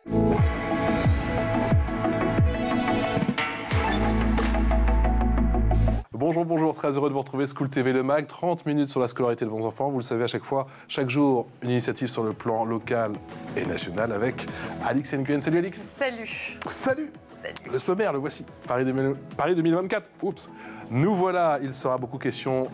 Bonjour, bonjour, très heureux de vous retrouver, School TV Le Mag, 30 minutes sur la scolarité de vos enfants. Vous le savez, à chaque fois, chaque jour, une initiative sur le plan local et national avec Alix Nguyen. Salut Alix. Salut. Salut. Le sommaire, le voici. Paris 2024. Oups. Nous voilà, il sera beaucoup question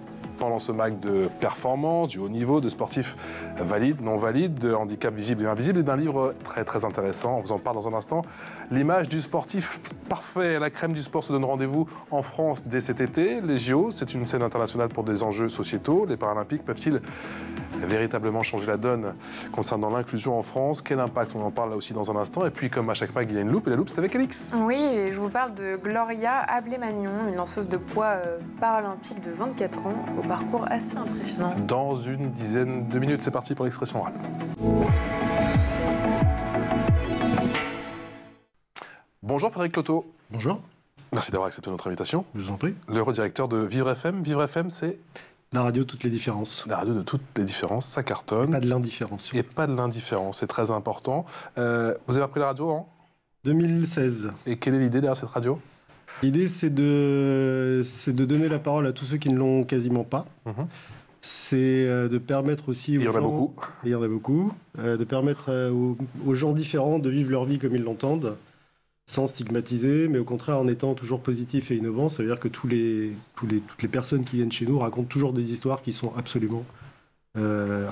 pendant ce MAG de performance, du haut niveau, de sportifs valides, non valides, de handicap visible et invisible, et d'un livre très très intéressant. On vous en parle dans un instant. L'image du sportif parfait. La crème du sport se donne rendez-vous en France dès cet été. Les JO, c'est une scène internationale pour des enjeux sociétaux. Les Paralympiques peuvent-ils véritablement changer la donne concernant l'inclusion en France? Quel impact? On en parle là aussi dans un instant. Et puis, comme à chaque MAG, il y a une loupe. Et la loupe, c'est avec Alix. Oui, et je vous parle de Gloria Ablé-Magnon, une lanceuse de poids paralympique de 24 ans, au parcours assez impressionnant. Dans une dizaine de minutes, c'est parti pour l'expression orale. Bonjour Frédéric Cloteau. Bonjour. Merci d'avoir accepté notre invitation. Je vous en prie. Le redirecteur de Vivre FM. Vivre FM, c'est la radio de toutes les différences. La radio de toutes les différences, ça cartonne. Et pas de l'indifférence. Et pas de l'indifférence, c'est très important. Vous avez repris la radio en 2016. Et quelle est l'idée derrière cette radio? L'idée, c'est de donner la parole à tous ceux qui ne l'ont quasiment pas. C'est de permettre aussi aux gens... Il y en a beaucoup. Il y en a beaucoup. De permettre aux gens différents de vivre leur vie comme ils l'entendent, sans stigmatiser, mais au contraire en étant toujours positifs et innovants. Ça veut dire que toutes les personnes qui viennent chez nous racontent toujours des histoires qui sont absolument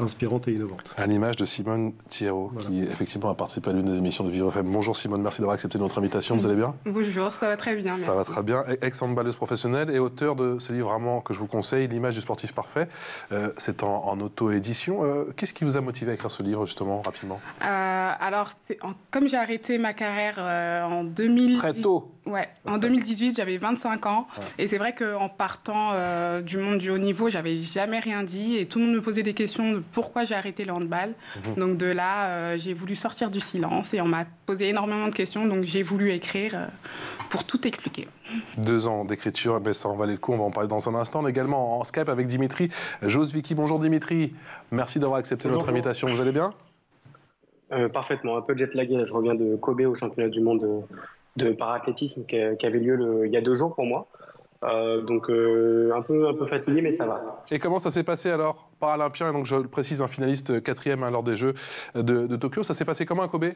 inspirantes et innovantes. À l'image de Simone Thierrot, voilà, qui effectivement a participé à l'une des émissions de Vivre FM. Bonjour Simone, merci d'avoir accepté notre invitation. Vous allez bien? Bonjour, ça va très bien. Ça va très bien. Ex-handballeuse professionnelle et auteur de ce livre vraiment que je vous conseille, L'image du sportif parfait. C'est en auto-édition. Qu'est-ce qui vous a motivé à écrire ce livre, justement, rapidement? Alors, comme j'ai arrêté ma carrière en 2000... Très tôt. Ouais, en 2018, j'avais 25 ans. Ouais. Et c'est vrai qu'en partant du monde du haut niveau, j'avais jamais rien dit. Et tout le monde me posait des questions de pourquoi j'ai arrêté le handball. Donc de là, j'ai voulu sortir du silence. Et on m'a posé énormément de questions. Donc j'ai voulu écrire pour tout expliquer. 2 ans d'écriture, ben ça en valait le coup. On va en parler dans un instant. On est également en Skype avec Dimitri Josvicki. Bonjour Dimitri. Merci d'avoir accepté notre invitation. Vous allez bien? Parfaitement. Un peu jet-lagué. Je reviens de Kobe au championnat du monde de parathlétisme qui avait lieu il y a 2 jours pour moi. Donc un peu fatigué, mais ça va. Et comment ça s'est passé alors? Paralympien, donc je le précise, un finaliste 4e lors des Jeux de Tokyo. Ça s'est passé comment à Kobe?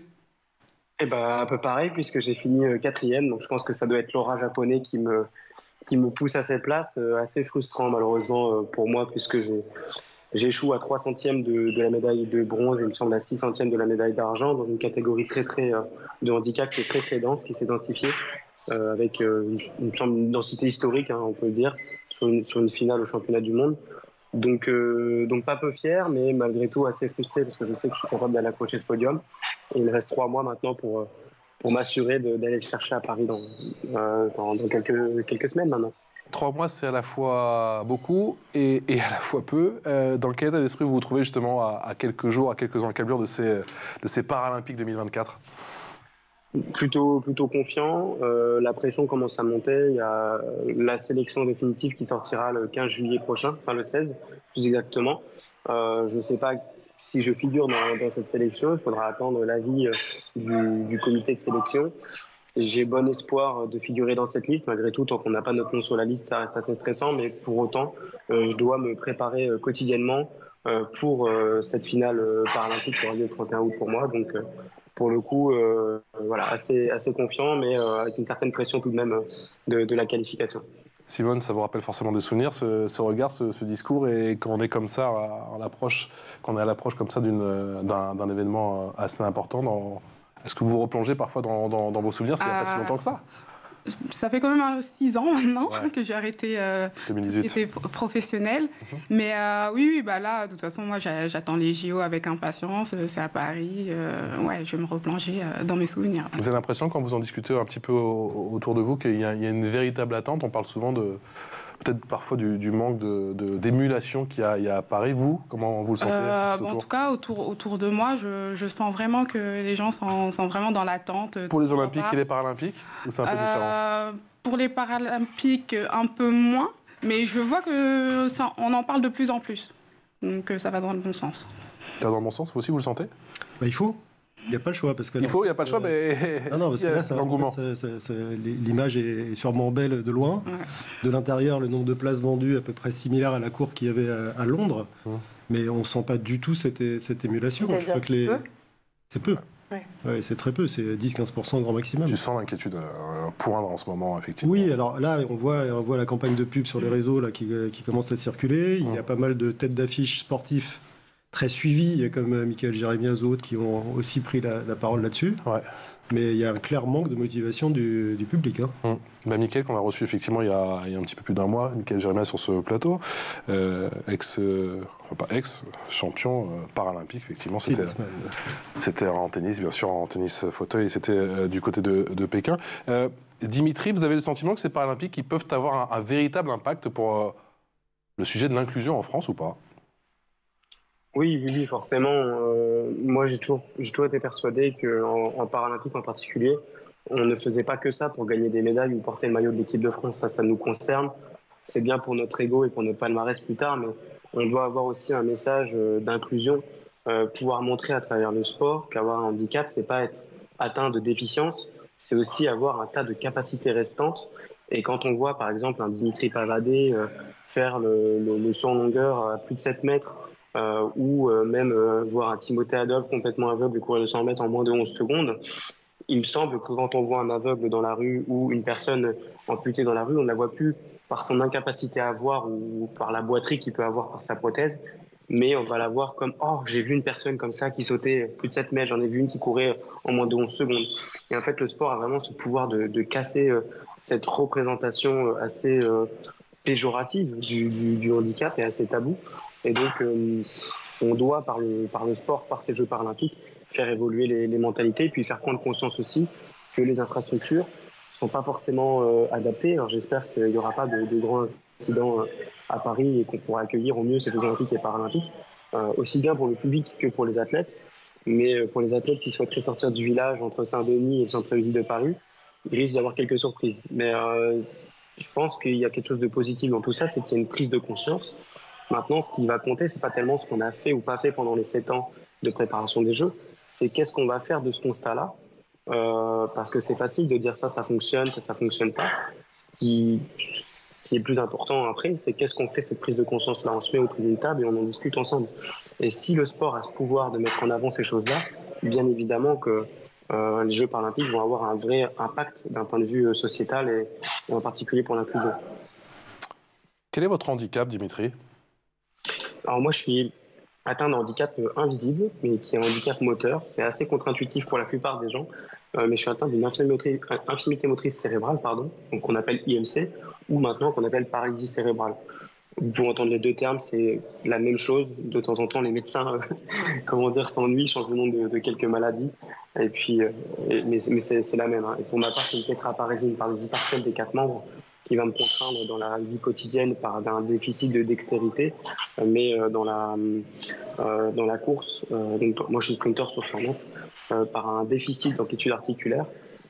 Eh ben, un peu pareil, puisque j'ai fini 4e. Donc je pense que ça doit être l'aura japonais qui me pousse à cette place. Assez frustrant malheureusement pour moi, puisque j'échoue à 3 centièmes de la médaille de bronze et il me semble à 6 centièmes de la médaille d'argent dans une catégorie de handicap qui est très très dense, qui s'est densifiée avec une densité historique, hein, on peut le dire, sur une finale au championnat du monde. Donc pas peu fier, mais malgré tout assez frustré parce que je sais que je suis capable d'aller accrocher ce podium. Et il me reste 3 mois maintenant pour m'assurer d'aller le chercher à Paris dans quelques semaines maintenant. 3 mois, c'est à la fois beaucoup et à la fois peu. Dans quel état d'esprit vous vous trouvez justement à quelques jours, à quelques encablures de ces Paralympiques 2024? Plutôt confiant. La pression commence à monter. Il y a la sélection définitive qui sortira le 15 juillet prochain, enfin le 16 plus exactement. Je ne sais pas si je figure dans cette sélection. Il faudra attendre l'avis du comité de sélection. J'ai bon espoir de figurer dans cette liste. Malgré tout, tant qu'on n'a pas notre nom sur la liste, ça reste assez stressant. Mais pour autant, je dois me préparer quotidiennement pour cette finale paralympique qui aura lieu le 31 août pour moi. Donc, pour le coup, voilà, assez confiant, mais avec une certaine pression tout de même de la qualification. Simone, ça vous rappelle forcément des souvenirs, ce regard, ce discours, et quand on est comme ça, quand on est à l'approche comme ça d'un événement assez important, est-ce que vous vous replongez parfois dans vos souvenirs? Parce qu'il n'y a pas si longtemps que ça. Ça fait quand même 6 ans maintenant que j'ai arrêté tout ce qui était professionnel. Mais oui, bah là, de toute façon, moi, j'attends les JO avec impatience. C'est à Paris. Ouais, je vais me replonger dans mes souvenirs. Vous avez l'impression, quand vous en discutez un petit peu autour de vous, qu'il y a une véritable attente? On parle souvent peut-être parfois du manque d'émulation qu'il y a à Paris. Vous, comment vous le sentez En tout cas, autour de moi, je sens vraiment que les gens sont vraiment dans l'attente. Pour les Olympiques et les Paralympiques? Ou c'est un peu différent? Pour les Paralympiques, un peu moins. Mais je vois qu'on en parle de plus en plus. Donc ça va dans le bon sens. Ça va dans le bon sens? Vous aussi, vous le sentez? Il faut. Il n'y a pas le choix. Parce que Il n'y a pas le choix, mais non, parce que là, l'engouement. L'image est sûrement belle de loin. Ouais. De l'intérieur, le nombre de places vendues est à peu près similaire à la courbe qu'il y avait à Londres. Mais on ne sent pas du tout cette émulation. Je crois que c'est peu. Ouais, c'est très peu, c'est 10-15% grand maximum. Tu sens l'inquiétude poindre en ce moment, effectivement. Oui, alors là, on voit la campagne de pub sur les réseaux là, qui commence à circuler. Il y a pas mal de têtes d'affiches sportifs très suivis. Il y a comme Michael Jérémias, autres qui ont aussi pris la parole là-dessus. Ouais. Mais il y a un clair manque de motivation du public. Hein. Michael, qu'on a reçu effectivement il y a un petit peu plus d'un mois, Michael Jérémias sur ce plateau, champion paralympique, effectivement. C'était en tennis, bien sûr, en tennis fauteuil, et c'était du côté de Pékin. Dimitri, vous avez le sentiment que ces paralympiques ils peuvent avoir un véritable impact pour le sujet de l'inclusion en France ou pas ? Oui, forcément. Moi, j'ai toujours été persuadé qu'en paralympique en particulier, on ne faisait pas que ça pour gagner des médailles ou porter le maillot de l'équipe de France. Ça nous concerne. C'est bien pour notre ego et pour notre palmarès plus tard, mais on doit avoir aussi un message d'inclusion, pouvoir montrer à travers le sport qu'avoir un handicap, c'est pas être atteint de déficience, c'est aussi avoir un tas de capacités restantes. Et quand on voit, par exemple, un Dimitri Pavadé faire le saut en longueur à plus de 7 mètres, ou même voir un Timothée Adolphe complètement aveugle courir de 100 mètres en moins de 11 secondes, il me semble que quand on voit un aveugle dans la rue ou une personne amputée dans la rue, on ne la voit plus par son incapacité à voir ou par la boiterie qu'il peut avoir par sa prothèse, mais on va la voir comme « Oh, j'ai vu une personne comme ça qui sautait plus de 7 mètres, j'en ai vu une qui courait en moins de 11 secondes ». Et en fait, le sport a vraiment ce pouvoir de casser cette représentation assez péjorative du handicap et assez tabou. Et donc, on doit, par le sport, par ces Jeux paralympiques, faire évoluer les mentalités, puis faire prendre conscience aussi que les infrastructures ne sont pas forcément adaptées. Alors, j'espère qu'il n'y aura pas de grands incidents à Paris et qu'on pourra accueillir au mieux ces Jeux olympiques et paralympiques, aussi bien pour le public que pour les athlètes. Mais pour les athlètes qui souhaiteraient sortir du village entre Saint-Denis et le centre-ville de Paris, il risque d'y avoir quelques surprises. Mais je pense qu'il y a quelque chose de positif dans tout ça, c'est qu'il y a une prise de conscience. Maintenant, ce qui va compter, c'est pas tellement ce qu'on a fait ou pas fait pendant les 7 ans de préparation des Jeux, c'est qu'est-ce qu'on va faire de ce constat-là, parce que c'est facile de dire ça fonctionne, ça fonctionne pas. Ce qui est plus important après, c'est qu'est-ce qu'on fait cette prise de conscience-là. On se met autour d'une table et on en discute ensemble. Et si le sport a ce pouvoir de mettre en avant ces choses-là, bien évidemment que les Jeux paralympiques vont avoir un vrai impact d'un point de vue sociétal et en particulier pour l'inclusion. Quel est votre handicap, Dimitri ? Alors moi, je suis atteint d'un handicap invisible, mais qui est un handicap moteur. C'est assez contre-intuitif pour la plupart des gens, mais je suis atteint d'une infirmité motrice cérébrale, donc qu'on appelle IMC, ou maintenant qu'on appelle paralysie cérébrale. Vous pouvez entendre les deux termes, c'est la même chose. De temps en temps, les médecins s'ennuient, changent le nom de quelques maladies, et puis, mais c'est la même. Hein. Et pour ma part, c'est une tétraparésie, une paralysie partielle des 4 membres, qui va me contraindre dans la vie quotidienne par un déficit de dextérité, mais dans la course, donc moi je suis sprinter sur 100 mètres, par un déficit d'amplitude articulaire,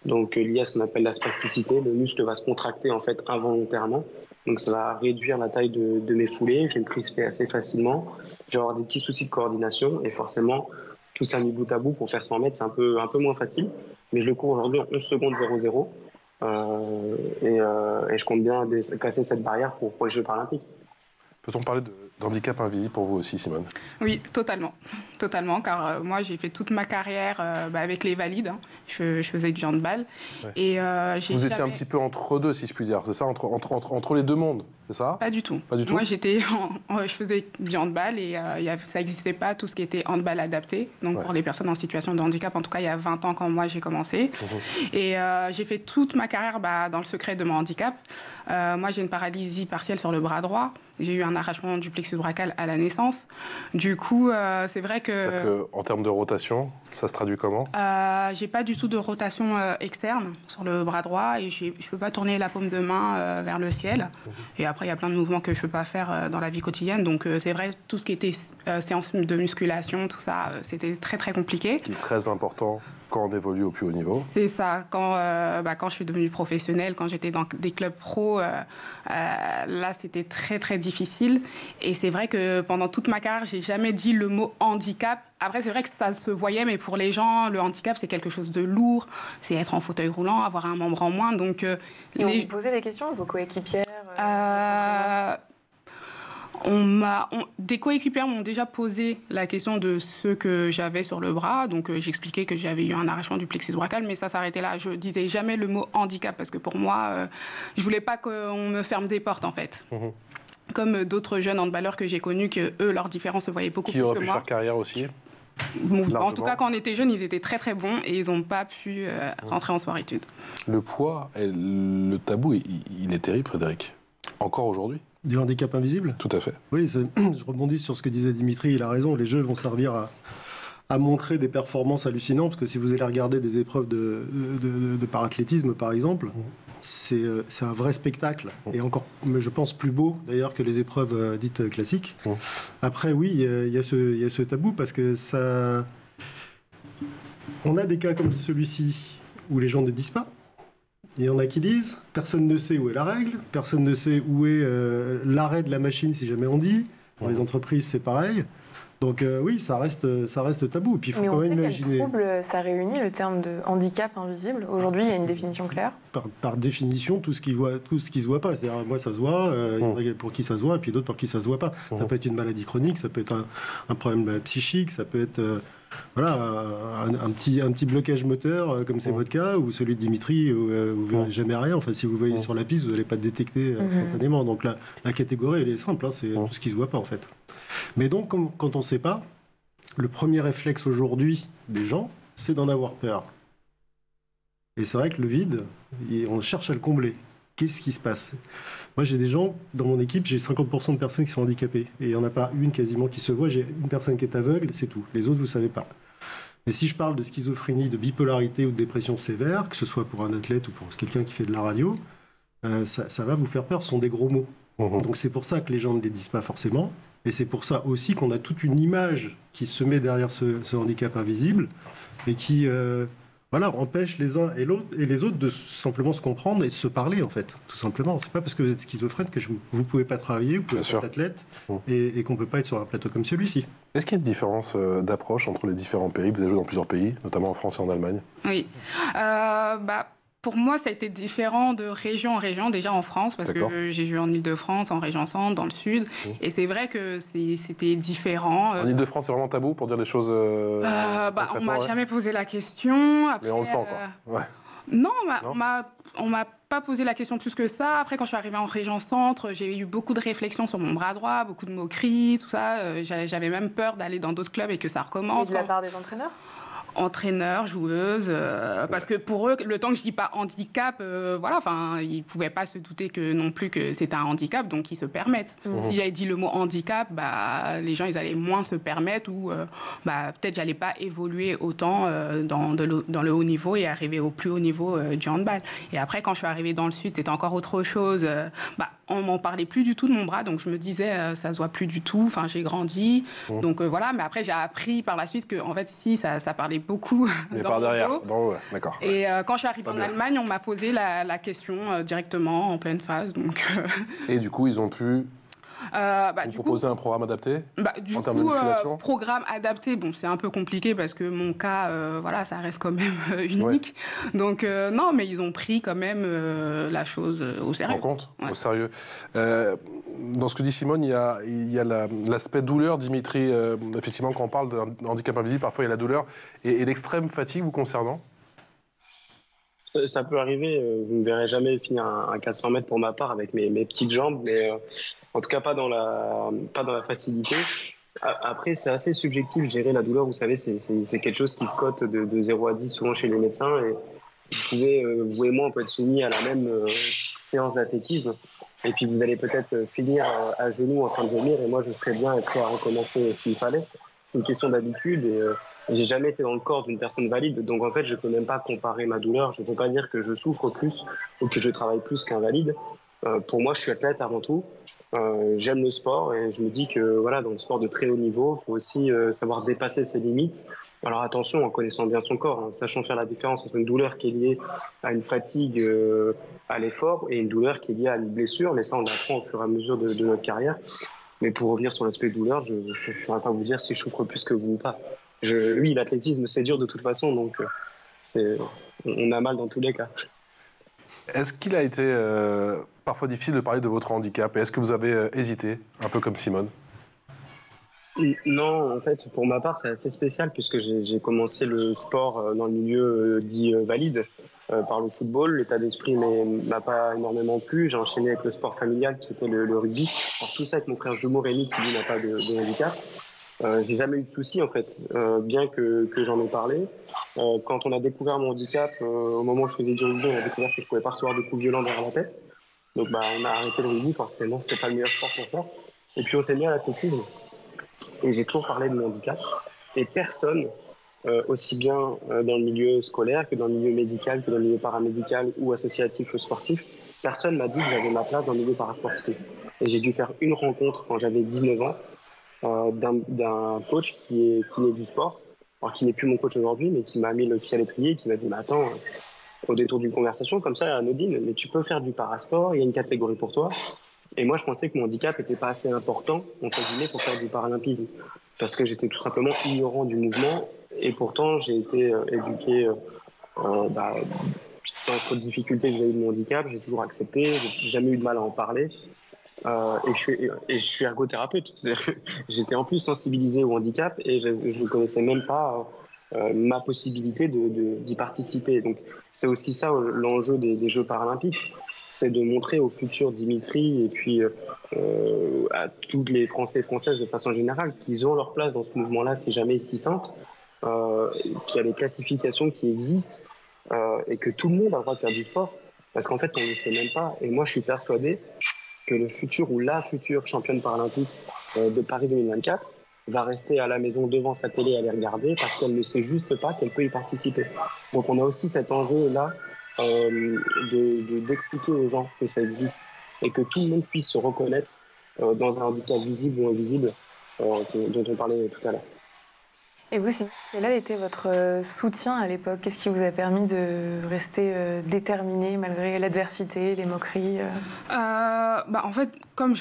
donc lié à ce qu'on appelle la spasticité. Le muscle va se contracter en fait involontairement, donc ça va réduire la taille de mes foulées, je vais me crisper assez facilement, je vais avoir des petits soucis de coordination, et forcément tout ça mis bout à bout pour faire 100 mètres, c'est un peu moins facile, mais je le cours aujourd'hui en 11 secondes 00. Et je compte bien casser cette barrière pour les Jeux paralympiques. Peut-on parler d'handicap invisible pour vous aussi, Simone ? Oui, totalement, car moi j'ai fait toute ma carrière avec les valides, hein. Je faisais du handball. Ouais. Et vous étiez un petit peu entre deux, si je puis dire, c'est ça, entre les deux mondes, c'est ça ? Pas du tout. Moi je faisais du handball et ça n'existait pas tout ce qui était handball adapté, donc pour les personnes en situation de handicap, en tout cas il y a 20 ans quand moi j'ai commencé. Et j'ai fait toute ma carrière dans le secret de mon handicap. Moi j'ai une paralysie partielle sur le bras droit. J'ai eu un arrachement du plexus brachial à la naissance. Du coup, c'est vrai que... C'est-à-dire qu'en termes de rotation, ça se traduit comment ? J'ai pas du tout de rotation externe sur le bras droit et je peux pas tourner la paume de main vers le ciel. Et après, après, il y a plein de mouvements que je ne peux pas faire dans la vie quotidienne. Donc, c'est vrai, tout ce qui était séance de musculation, tout ça, c'était très, très compliqué. Qui est très important quand on évolue au plus haut niveau. C'est ça. Quand je suis devenue professionnelle, quand j'étais dans des clubs pro, là, c'était très, très difficile. Et c'est vrai que pendant toute ma carrière, je n'ai jamais dit le mot handicap. Après, c'est vrai que ça se voyait, mais pour les gens, le handicap, c'est quelque chose de lourd. C'est être en fauteuil roulant, avoir un membre en moins. Donc, et on vous posait des questions, vos coéquipières des coéquipières m'ont déjà posé la question de ce que j'avais sur le bras. Donc, j'expliquais que j'avais eu un arrachement du plexus brachial, mais ça s'arrêtait là. Je disais jamais le mot handicap parce que pour moi, je voulais pas qu'on me ferme des portes, en fait. Comme d'autres jeunes handballeurs que j'ai connus, que eux, leur différence se voyait beaucoup plus que moi. Qui auraient pu faire carrière aussi. En tout cas, quand on était jeunes, ils étaient très très bons et ils n'ont pas pu rentrer en sport-études. Le poids, et le tabou, il est terrible, Frédéric. Encore aujourd'hui. Du handicap invisible ? Tout à fait. Oui, je rebondis sur ce que disait Dimitri, il a raison, les jeux vont servir à montrer des performances hallucinantes, parce que si vous allez regarder des épreuves de parathlétisme, par exemple, c'est un vrai spectacle, et encore, je pense, plus beau, d'ailleurs, que les épreuves dites classiques. Après, oui, il y a ce tabou, parce que ça... On a des cas comme celui-ci, où les gens ne disent pas. Il y en a qui disent, personne ne sait où est la règle, personne ne sait où est l'arrêt de la machine si jamais on dit. Dans les entreprises, c'est pareil. Donc oui, ça reste tabou. Et puis, il faut quand même imaginer... Quel trouble ça réunit, le terme de handicap invisible ? Aujourd'hui, il y a une définition clare. Par définition, tout ce qui se voit pas. C'est-à-dire, moi, ça se voit, il y en a pour qui ça se voit, et puis d'autres pour qui ça se voit pas. Ça peut être une maladie chronique, ça peut être un problème psychique, ça peut être... Voilà, un petit blocage moteur, comme c'est votre cas, ou celui de Dimitri, où vous ne verrez jamais rien. Enfin, si vous voyez sur la piste, vous n'allez pas le détecter instantanément. Donc la catégorie, elle est simple, c'est tout ce qui ne se voit pas, en fait. Mais donc, quand on ne sait pas, le premier réflexe aujourd'hui des gens, c'est d'en avoir peur. Et c'est vrai que le vide, on cherche à le combler. Qu'est-ce qui se passe ? Moi, j'ai des gens, dans mon équipe, j'ai 50% de personnes qui sont handicapées. Et il n'y en a pas une quasiment qui se voit. J'ai une personne qui est aveugle, c'est tout. Les autres, vous ne savez pas. Mais si je parle de schizophrénie, de bipolarité ou de dépression sévère, que ce soit pour un athlète ou pour quelqu'un qui fait de la radio, ça va vous faire peur. Ce sont des gros mots. Donc c'est pour ça que les gens ne les disent pas forcément. Et c'est pour ça aussi qu'on a toute une image qui se met derrière ce handicap invisible et qui... empêche les uns et les autres de simplement se comprendre et de se parler, en fait, tout simplement. C'est pas parce que vous êtes schizophrène que vous pouvez pas travailler, vous pouvez pas être athlète, et qu'on peut pas être sur un plateau comme celui-ci. Est-ce qu'il y a une différence d'approche entre les différents pays ? Vous avez joué dans plusieurs pays, notamment en France et en Allemagne. Oui. Pour moi, ça a été différent de région en région, déjà en France, parce que j'ai joué en Île-de-France, en région centre, dans le sud. Et c'est vrai que c'était différent. En Île-de-France, c'est vraiment tabou pour dire les choses on m'a jamais posé la question. Après, mais on le sent, quoi. Ouais. Non, on m'a pas posé la question plus que ça. Après, quand je suis arrivée en région centre, j'ai eu beaucoup de réflexions sur mon bras droit, beaucoup de moqueries, tout ça. J'avais même peur d'aller dans d'autres clubs et que ça recommence. Et de la part des entraîneurs ? Entraîneurs, joueuses, parce que pour eux, le temps que je dis pas handicap, ils pouvaient pas se douter que non plus que c'était un handicap, donc ils se permettent. Si j'avais dit le mot handicap, les gens ils allaient moins se permettre ou peut-être j'allais pas évoluer autant dans le haut niveau et arriver au plus haut niveau du handball. Et après, quand je suis arrivée dans le sud, c'était encore autre chose. On m'en parlait plus du tout de mon bras, donc je me disais ça se voit plus du tout. Enfin, j'ai grandi, donc voilà. Mais après, j'ai appris par la suite que en fait, si ça parlait beaucoup. Mais par derrière, d'accord. Et quand je suis arrivée en Allemagne, on m'a posé la question directement en pleine phase. Donc, et du coup, ils ont pu vous proposer un programme adapté en termes de musculation. Programme adapté, c'est un peu compliqué parce que mon cas, ça reste quand même unique. Ouais. Donc non, mais ils ont pris quand même la chose au sérieux. En compte, au sérieux. Dans ce que dit Simone, il y a l'aspect douleur, Dimitri. Effectivement, quand on parle d'un handicap invisible, parfois il y a la douleur et l'extrême fatigue vous concernant. Ça peut arriver, vous ne verrez jamais finir un 400 mètres pour ma part avec mes petites jambes, mais en tout cas pas dans la facilité. Après, c'est assez subjectif, gérer la douleur, vous savez, c'est quelque chose qui se cote de 0 à 10 souvent chez les médecins. Et vous pouvez, vous et moi, on peut être soumis à la même séance d'athlétisme. Et puis vous allez peut-être finir à genoux en train de vomir, et moi je serais bien et prêt à recommencer s'il fallait. C'est une question d'habitude et j'ai jamais été dans le corps d'une personne valide, donc en fait je peux même pas comparer ma douleur. Je peux pas dire que je souffre plus ou que je travaille plus qu'un valide. Pour moi, je suis athlète avant tout. J'aime le sport et je me dis que voilà, dans le sport de très haut niveau, il faut aussi savoir dépasser ses limites. Alors attention, en connaissant bien son corps, sachant faire la différence entre une douleur qui est liée à une fatigue à l'effort et une douleur qui est liée à une blessure. Mais ça, on apprend au fur et à mesure de notre carrière. Mais pour revenir sur l'aspect douleur, je ne saurais pas vous dire si je souffre plus que vous ou pas. Oui, l'athlétisme, c'est dur de toute façon, donc on a mal dans tous les cas. Est-ce qu'il a été parfois difficile de parler de votre handicap? Et est-ce que vous avez hésité, un peu comme Simone? Non, en fait, pour ma part, c'est assez spécial puisque j'ai commencé le sport dans le milieu dit valide par le football. L'état d'esprit m'a pas énormément plu. J'ai enchaîné avec le sport familial qui était le rugby. Alors, tout ça avec mon frère jumeau Rémi qui lui n'a pas de handicap. J'ai jamais eu de soucis en fait, bien que j'en ai parlé. Quand on a découvert mon handicap, au moment où je faisais du rugby, on a découvert que je pouvais pas recevoir de coups violents derrière la tête. Donc on a arrêté le rugby, forcément, c'est pas le meilleur sport pour ça. Et puis on s'est mis à l'athlétisme. Et j'ai toujours parlé de mon handicap. Et personne, aussi bien dans le milieu scolaire que dans le milieu médical, que dans le milieu paramédical ou associatif ou sportif, personne m'a dit que j'avais ma place dans le milieu parasportif. Et j'ai dû faire une rencontre quand j'avais 19 ans d'un coach qui est du sport, alors qui n'est plus mon coach aujourd'hui, mais qui m'a mis le pied à l'étrier et qui m'a dit mais attends, au détour d'une conversation comme ça, anodine, mais tu peux faire du parasport, il y a une catégorie pour toi. Et moi, je pensais que mon handicap n'était pas assez important, entre guillemets, pour faire du paralympisme. Parce que j'étais tout simplement ignorant du mouvement. Et pourtant, j'ai été éduqué sans trop de difficultés vis-à-vis de mon handicap. J'ai toujours accepté, j'ai jamais eu de mal à en parler. Et je suis ergothérapeute. J'étais en plus sensibilisé au handicap et je ne connaissais même pas ma possibilité d'y participer. Donc, c'est aussi ça l'enjeu des Jeux paralympiques. C'est de montrer au futur Dimitri et puis à tous les Français et Françaises de façon générale qu'ils ont leur place dans ce mouvement-là, si jamais ils s'y sentent, qu'il y a des classifications qui existent et que tout le monde a le droit de faire du sport. Parce qu'en fait, on ne sait même pas. Et moi, je suis persuadé que le futur ou la future championne paralympique de Paris 2024 va rester à la maison devant sa télé à les regarder parce qu'elle ne sait juste pas qu'elle peut y participer. Donc on a aussi cet enjeu-là d'expliquer aux gens que ça existe et que tout le monde puisse se reconnaître dans un handicap visible ou invisible dont on parlait tout à l'heure. Et vous, quel a été votre soutien à l'époque? Qu'est-ce qui vous a permis de rester déterminé malgré l'adversité, les moqueries En fait, comme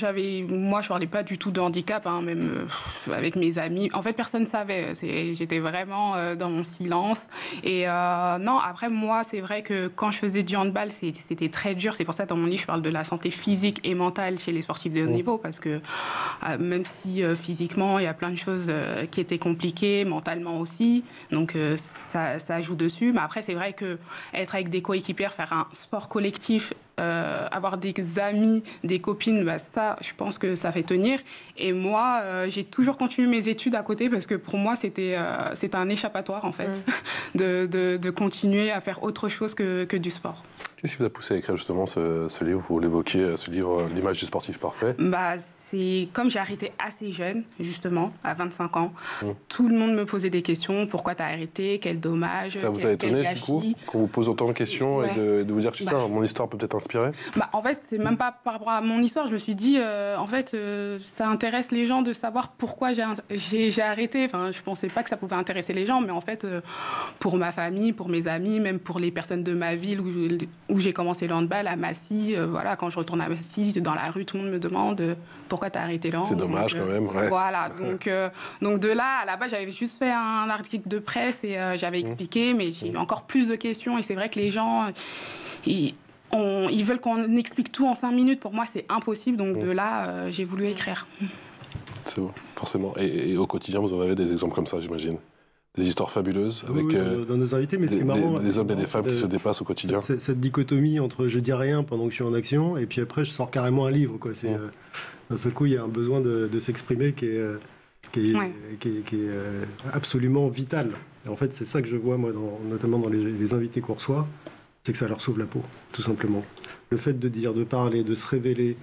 moi, je parlais pas du tout de handicap, même avec mes amis. En fait, personne ne savait. J'étais vraiment dans mon silence. Et non, après, moi, c'est vrai que quand je faisais du handball, c'était très dur. C'est pour ça, dans mon livre, je parle de la santé physique et mentale chez les sportifs de haut niveau, parce que même si physiquement, il y a plein de choses qui étaient compliquées, mentalement aussi, donc ça joue dessus. Mais après, c'est vrai que être avec des coéquipières, faire un sport collectif, avoir des amis, des copines, ça, je pense que ça fait tenir. Et moi, j'ai toujours continué mes études à côté parce que pour moi, c'était un échappatoire, en fait, de continuer à faire autre chose que du sport. Qu'est-ce qui vous a poussé à écrire justement ce livre? Vous l'évoquiez, ce livre, L'image du sportif parfait. C'est comme j'ai arrêté assez jeune, justement, à 25 ans. Tout le monde me posait des questions. Pourquoi t'as arrêté? Quel dommage. Ça vous a étonné, du coup, qu'on vous pose autant de questions et de vous dire que mon histoire peut peut-être inspirer? En fait, c'est même pas par rapport à mon histoire. Je me suis dit, en fait, ça intéresse les gens de savoir pourquoi j'ai arrêté. Enfin, je pensais pas que ça pouvait intéresser les gens, mais en fait, pour ma famille, pour mes amis, même pour les personnes de ma ville où j'ai commencé le handball, à Massy, voilà, quand je retourne à Massy, dans la rue, tout le monde me demande pourquoi t'as arrêté là. C'est dommage quand même. Ouais. Voilà, donc de là, à la base, j'avais juste fait un article de presse et j'avais expliqué, mais j'ai eu encore plus de questions et c'est vrai que les gens, ils veulent qu'on explique tout en 5 minutes. Pour moi, c'est impossible, donc de là, j'ai voulu écrire. C'est bon, forcément. Et au quotidien, vous en avez des exemples comme ça, j'imagine? Des histoires fabuleuses avec dans nos invités, mais ce qui est marrant, des hommes et des femmes qui se dépassent au quotidien. Cette dichotomie entre je dis rien pendant que je suis en action et puis après je sors carrément un livre, quoi. D'un seul coup, il y a un besoin de s'exprimer qui est absolument vital. Et en fait, c'est ça que je vois moi, notamment dans les invités qu'on reçoit, c'est que ça leur sauve la peau, tout simplement. Le fait de dire, de parler, de se révéler,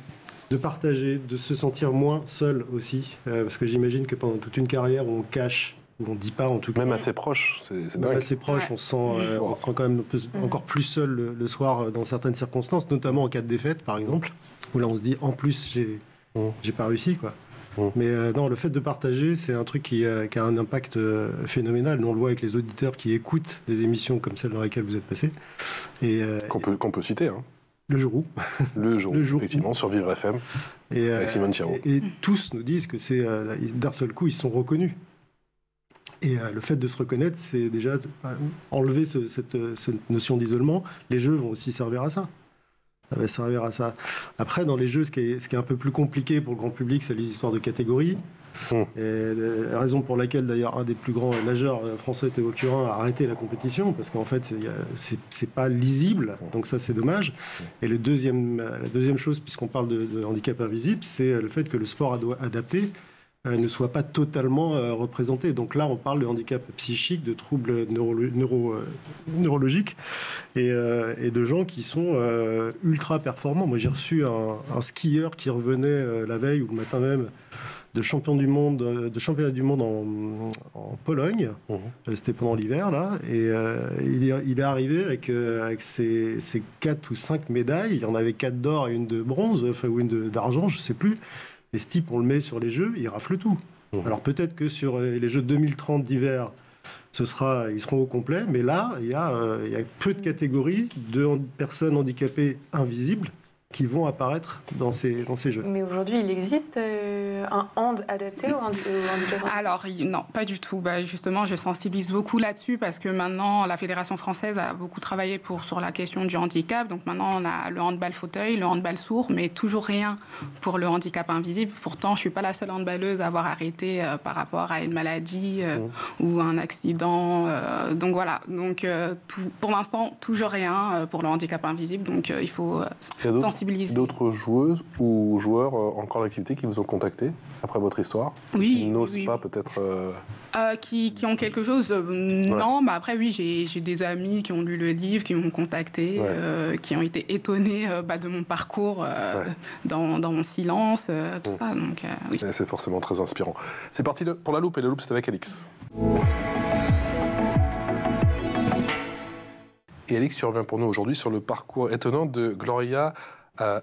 de partager, de se sentir moins seul aussi, parce que j'imagine que pendant toute une carrière, on cache où on ne dit pas en tout cas. Même assez proche, c'est Même dingue. assez proche, Ouais. on se sent quand même encore plus seul le soir dans certaines circonstances, notamment en cas de défaite par exemple, où là on se dit en plus j'ai pas réussi quoi. Mais non, le fait de partager, c'est un truc qui a un impact phénoménal. Nous, on le voit avec les auditeurs qui écoutent des émissions comme celle dans laquelle vous êtes passé. Et Qu'on peut citer, hein. le jour où. Le jour, Le jour effectivement, sur Vivre FM, Et, avec Simone Thiraud. et tous nous disent que c'est d'un seul coup, ils sont reconnus. Et le fait de se reconnaître, c'est déjà enlever cette notion d'isolement. Les jeux vont aussi servir à ça. Ça va servir à ça. Après, dans les jeux, ce qui est un peu plus compliqué pour le grand public, c'est les histoires de catégories. Et la raison pour laquelle, d'ailleurs, un des plus grands nageurs français, Théo Curin, a arrêté la compétition, parce qu'en fait, c'est pas lisible, donc ça, c'est dommage. Et la deuxième chose, puisqu'on parle de handicap invisible, c'est le fait que le sport adapté ne soit pas totalement représenté. Donc là, on parle de handicap psychique, de troubles neurologiques et de gens qui sont ultra performants. Moi, j'ai reçu un skieur qui revenait la veille ou le matin même de championnat du monde en Pologne. C'était pendant l'hiver, là. Et il est arrivé avec ses 4 ou 5 médailles. Il y en avait 4 d'or et une de bronze, enfin, ou une d'argent, je ne sais plus. Et ce type, on le met sur les jeux, il rafle tout. Alors peut-être que sur les jeux 2030 d'hiver, ils seront au complet. Mais là, il y a peu de catégories de personnes handicapées invisibles qui vont apparaître dans ces jeux. Mais aujourd'hui, il existe un hand adapté au handicap? Alors, non, pas du tout. Justement, je sensibilise beaucoup là-dessus parce que maintenant, la Fédération française a beaucoup travaillé sur la question du handicap. Donc maintenant, on a le handball fauteuil, le handball sourd, mais toujours rien pour le handicap invisible. Pourtant, je ne suis pas la seule handballeuse à avoir arrêté par rapport à une maladie ou un accident. Donc voilà. Donc, pour l'instant, toujours rien pour le handicap invisible. Donc, il faut sensibiliser. D'autres joueuses ou joueurs encore d'activité qui vous ont contacté après votre histoire? Oui. Qui n'osent pas peut-être... Qui ont quelque chose non, mais après, oui, j'ai des amis qui ont lu le livre, qui m'ont contacté, qui ont été étonnés de mon parcours dans mon silence, tout ça. Donc, oui. C'est forcément très inspirant. C'est parti pour la loupe, et la loupe, c'est avec Alix. Et Alix, tu reviens pour nous aujourd'hui sur le parcours étonnant de Gloria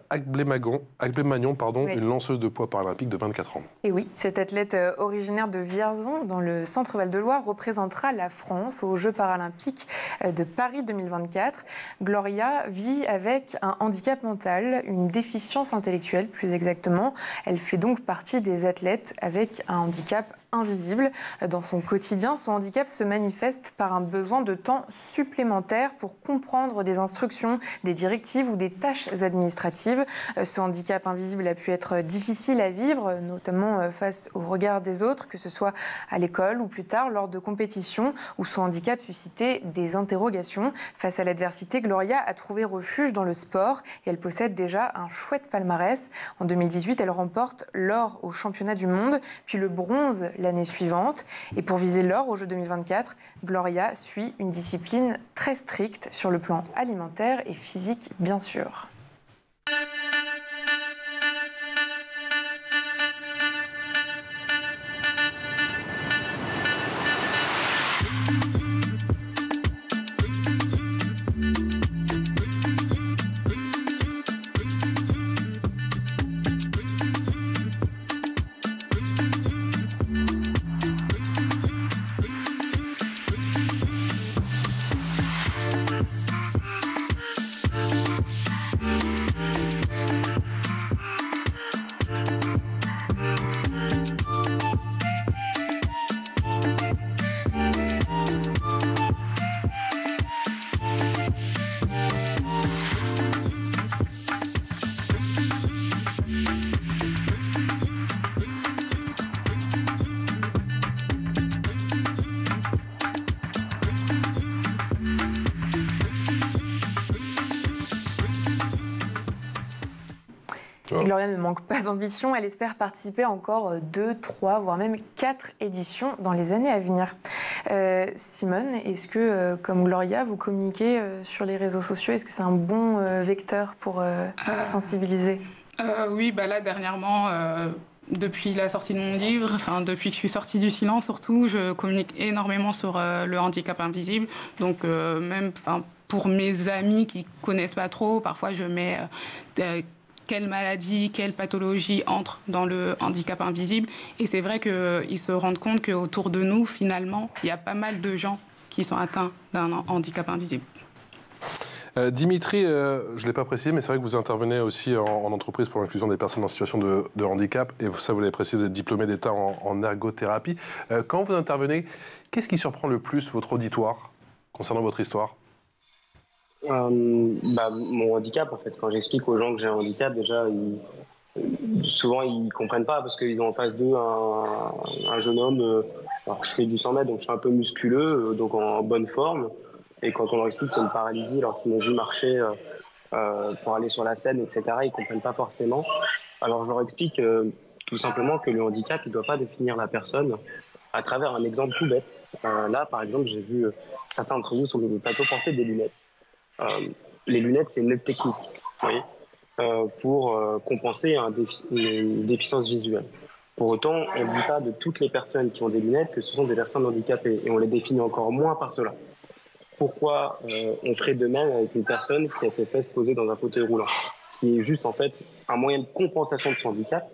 Agblé-Magnon, une lanceuse de poids paralympique de 24 ans. Et oui, cette athlète originaire de Vierzon, dans le centre Val-de-Loire, représentera la France aux Jeux paralympiques de Paris 2024. Gloria vit avec un handicap mental, une déficience intellectuelle plus exactement. Elle fait donc partie des athlètes avec un handicap invisible. Dans son quotidien, son handicap se manifeste par un besoin de temps supplémentaire pour comprendre des instructions, des directives ou des tâches administratives. Ce handicap invisible a pu être difficile à vivre, notamment face au regard des autres, que ce soit à l'école ou plus tard lors de compétitions où son handicap suscitait des interrogations. Face à l'adversité, Gloria a trouvé refuge dans le sport et elle possède déjà un chouette palmarès. En 2018, elle remporte l'or au championnat du monde, puis le bronze l'année suivante. Et pour viser l'or aux Jeux 2024, Gloria suit une discipline très stricte sur le plan alimentaire et physique, bien sûr. Et Gloria ne manque pas d'ambition. Elle espère participer à encore 2, 3, voire même 4 éditions dans les années à venir. Simone, est-ce que, comme Gloria, vous communiquez sur les réseaux sociaux? Est-ce que c'est un bon vecteur pour sensibiliser? Oui, là, dernièrement, Depuis la sortie de mon livre, enfin depuis que je suis sortie du silence surtout, je communique énormément sur le handicap invisible. Donc même pour mes amis qui connaissent pas trop, parfois je mets quelle maladie, quelle pathologie entre dans le handicap invisible. Et c'est vrai qu'ils se rendent compte qu'autour de nous, finalement, il y a pas mal de gens qui sont atteints d'un handicap invisible. Dimitri, je ne l'ai pas précisé, mais c'est vrai que vous intervenez aussi en entreprise pour l'inclusion des personnes en situation de handicap. Et ça, vous l'avez précisé, vous êtes diplômé d'État en ergothérapie. Quand vous intervenez, qu'est-ce qui surprend le plus votre auditoire concernant votre histoire ? Mon handicap, en fait. Quand j'explique aux gens que j'ai un handicap, déjà, souvent, ils ne comprennent pas parce qu'ils ont en face d'eux un jeune homme. Alors que je fais du 100 mètres, donc je suis un peu musculeux, donc en bonne forme. Et quand on leur explique qu'il y a une paralysie, alors qu'ils m'ont vu marcher pour aller sur la scène, etc., ils ne comprennent pas forcément. Alors je leur explique tout simplement que le handicap, il ne doit pas définir la personne à travers un exemple tout bête. Là, par exemple, j'ai vu certains d'entre vous sur le plateau porter des lunettes. Les lunettes, c'est une aide technique, vous voyez, pour compenser une déficience visuelle. Pour autant, on ne dit pas de toutes les personnes qui ont des lunettes que ce sont des personnes handicapées, et on les définit encore moins par cela. Pourquoi on ferait de même avec une personne qui a ses fesses posées dans un fauteuil roulant, qui est juste en fait un moyen de compensation de son handicap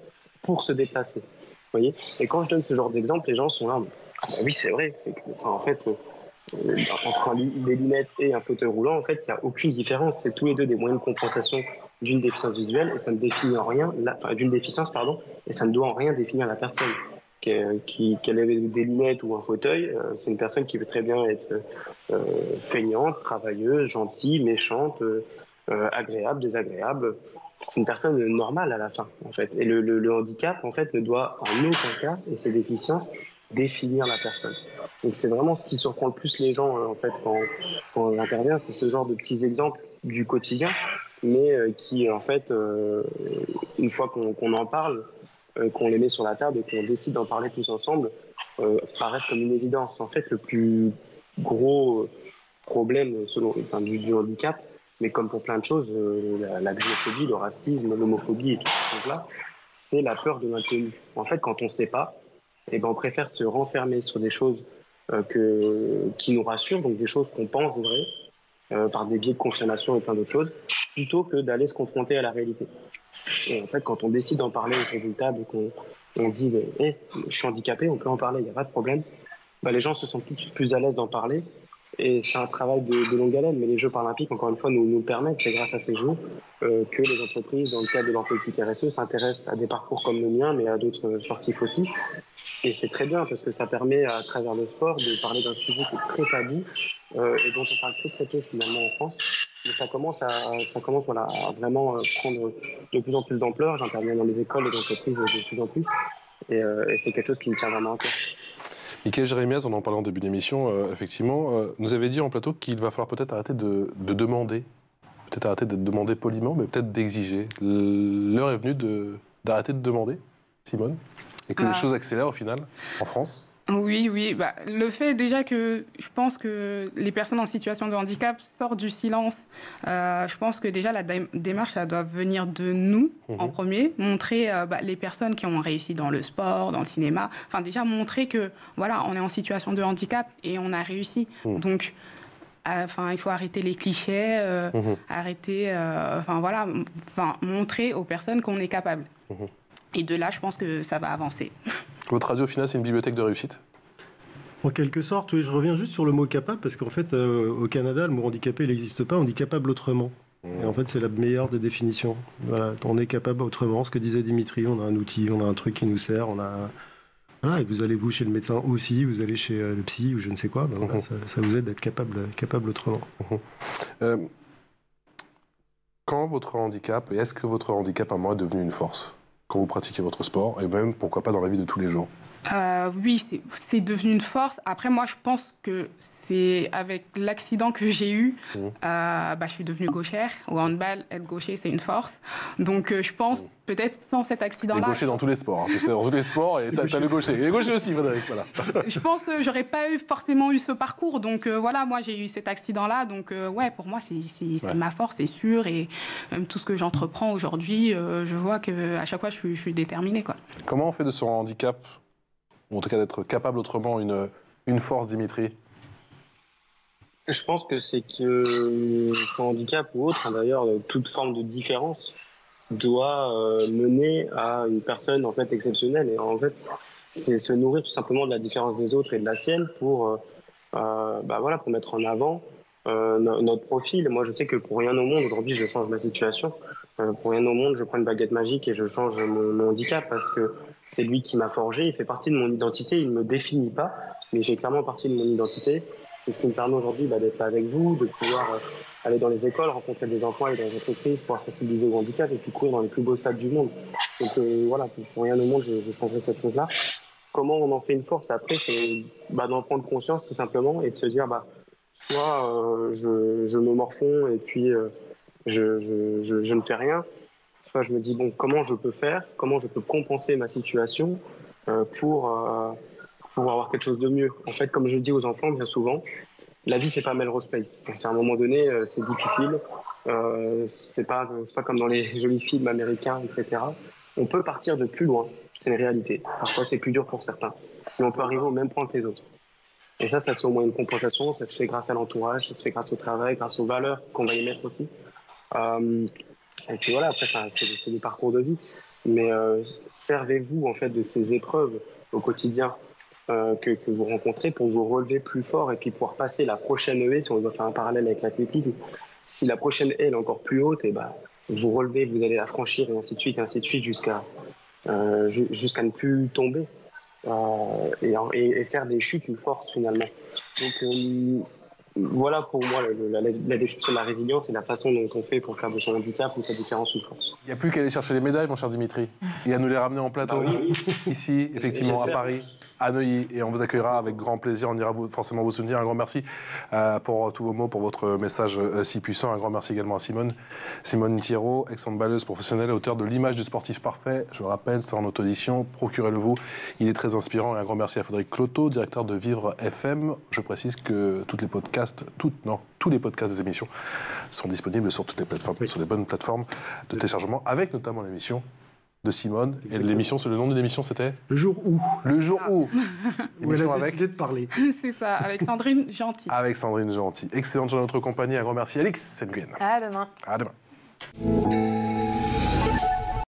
pour se déplacer, vous voyez. Et quand je donne ce genre d'exemple, les gens sont là, ah ben oui c'est vrai, en fait entre des lunettes et un fauteuil roulant, en fait il n'y a aucune différence, c'est tous les deux des moyens de compensation d'une déficience visuelle et ça ne définit en rien, d'une déficience pardon, et ça ne doit en rien définir la personne. Qu'elle ait des lunettes ou un fauteuil, c'est une personne qui peut très bien être feignante, travailleuse, gentille, méchante, agréable, désagréable. C'est une personne normale à la fin, en fait. Et le handicap, en fait, ne doit en aucun cas, et ses déficiences, définir la personne. Donc c'est vraiment ce qui surprend le plus les gens, en fait, quand on intervient, c'est ce genre de petits exemples du quotidien, mais qui, en fait, une fois qu'on en parle, qu'on les met sur la table et qu'on décide d'en parler tous ensemble, paraissent comme une évidence. En fait, le plus gros problème du handicap, mais comme pour plein de choses, la xénophobie, le racisme, l'homophobie et tout ce truc-là, c'est la peur de l'inconnu. En fait, quand on ne sait pas, on préfère se renfermer sur des choses qui nous rassurent, donc des choses qu'on pense vraies, par des biais de confirmation et plein d'autres choses, plutôt que d'aller se confronter à la réalité. Et en fait, quand on décide d'en parler autour d'une table et qu'on dit hey, je suis handicapé, on peut en parler, il n'y a pas de problème, les gens se sentent tout de suite plus à l'aise d'en parler. Et c'est un travail de longue haleine, mais les Jeux paralympiques, encore une fois, nous permettent, c'est grâce à ces Jeux, que les entreprises, dans le cadre de leur politique RSE, s'intéressent à des parcours comme le mien, mais à d'autres sportifs aussi. Et c'est très bien, parce que ça permet, à travers le sport, de parler d'un sujet qui est très tabou, et dont on parle très peu finalement en France. Mais ça commence à vraiment prendre de plus en plus d'ampleur. J'interviens dans les écoles et les entreprises de plus en plus, et c'est quelque chose qui me tient vraiment à cœur. Mickaël Jérémiaz, on en parlait en début d'émission, effectivement, nous avait dit en plateau qu'il va falloir peut-être arrêter de demander, peut-être arrêter de demander poliment, mais peut-être d'exiger. L'heure est venue d'arrêter de demander, Simone, et que les choses accélèrent au final, en France. Oui. Le fait déjà que je pense que les personnes en situation de handicap sortent du silence, je pense que déjà la démarche, ça doit venir de nous en premier, montrer les personnes qui ont réussi dans le sport, dans le cinéma, enfin déjà montrer que voilà, on est en situation de handicap et on a réussi. Donc il faut arrêter les clichés, montrer aux personnes qu'on est capable. Et de là, je pense que ça va avancer. Votre radio, au final, c'est une bibliothèque de réussite ? En quelque sorte, oui. Je reviens juste sur le mot capable, parce qu'en fait, au Canada, le mot handicapé, il n'existe pas. On dit capable autrement. Et en fait, c'est la meilleure des définitions. Voilà, on est capable autrement. Ce que disait Dimitri, on a un outil, on a un truc qui nous sert. Voilà, et vous allez chez le médecin aussi, vous allez chez le psy ou je ne sais quoi. Voilà, ça vous aide d'être capable autrement. Quand votre handicap, et est-ce que votre handicap à un moment est devenu une force ? Quand vous pratiquez votre sport, et même, pourquoi pas, dans la vie de tous les jours ? Oui, c'est devenu une force. Après, moi, je pense que c'est avec l'accident que j'ai eu, je suis devenue gauchère. Au handball, être gaucher, c'est une force. Donc, je pense, peut-être sans cet accident-là... Les gauchers dans tous les sports. Hein. Tu sais, dans tous les sports, et t'as le gaucher. Et les gauchers aussi, Frédéric, voilà. Je pense que j'aurais pas forcément eu ce parcours. Donc, voilà, moi, j'ai eu cet accident-là. Donc, pour moi, c'est ma force, c'est sûr. Et même tout ce que j'entreprends aujourd'hui, je vois qu'à chaque fois, je suis déterminée, quoi. Comment on fait de son handicap, ou en tout cas d'être capable autrement, une force, Dimitri ? Je pense que c'est que son handicap ou autre, hein, d'ailleurs, toute forme de différence doit mener à une personne en fait exceptionnelle. Et en fait, c'est se nourrir tout simplement de la différence des autres et de la sienne pour pour mettre en avant notre profil. Moi, je sais que pour rien au monde, aujourd'hui, je change ma situation. Pour rien au monde, je prends une baguette magique et je change mon handicap parce que c'est lui qui m'a forgé. Il fait partie de mon identité. Il ne me définit pas, mais il fait clairement partie de mon identité. C'est ce qui me permet aujourd'hui d'être là avec vous, de pouvoir aller dans les écoles, rencontrer des enfants, aller dans les entreprises, pouvoir sensibiliser au handicap et puis courir dans les plus beaux stades du monde. Donc pour rien au monde, je changerai cette chose-là. Comment on en fait une force après, c'est d'en prendre conscience tout simplement et de se dire soit je me morfonds et puis je ne fais rien, soit je me dis comment je peux faire, comment je peux compenser ma situation pour avoir quelque chose de mieux. En fait, comme je dis aux enfants bien souvent, la vie c'est pas Melrose Place. Donc, à un moment donné, c'est difficile. C'est pas comme dans les jolis films américains, etc. On peut partir de plus loin. C'est une réalité. Parfois, c'est plus dur pour certains, mais on peut arriver au même point que les autres. Et ça se fait au moins une compensation. Ça se fait grâce à l'entourage, ça se fait grâce au travail, grâce aux valeurs qu'on va y mettre aussi. Et puis voilà, après, c'est des parcours de vie. Mais servez-vous en fait de ces épreuves au quotidien que vous rencontrez pour vous relever plus fort et puis pouvoir passer la prochaine haie, si on doit faire un parallèle avec l'athlétisme. Si la prochaine haie est encore plus haute, et vous relevez, vous allez la franchir et ainsi de suite jusqu'à ne plus tomber et faire des chutes une force finalement. Donc voilà pour moi la définition de la résilience et la façon dont on fait pour faire de son handicap ou sa différence une force. Il n'y a plus qu'à aller chercher les médailles, mon cher Dimitri, et à nous les ramener en plateau, ici, effectivement, à Paris, à Neuilly, et on vous accueillera avec grand plaisir. On ira forcément vous soutenir. Un grand merci pour tous vos mots, pour votre message si puissant. Un grand merci également à Simone Thirault, ex-handballeuse professionnelle, auteure de L'image du sportif parfait. Je le rappelle, c'est en auto-édition, procurez-le vous. Il est très inspirant. Et un grand merci à Frédéric Cloteau, directeur de Vivre FM. Je précise que tous les podcasts des émissions sont disponibles sur toutes les plateformes, sur les bonnes plateformes de téléchargement, avec notamment l'émission de Simone. Exactement. Et l'émission, le nom de l'émission, c'était Le jour où. Le jour où. Où elle a décidé de parler. C'est ça, avec Sandrine Gentil. Avec Sandrine Gentil. Excellente journée à notre compagnie. Un grand merci, Alix Nguyen. À demain. À demain.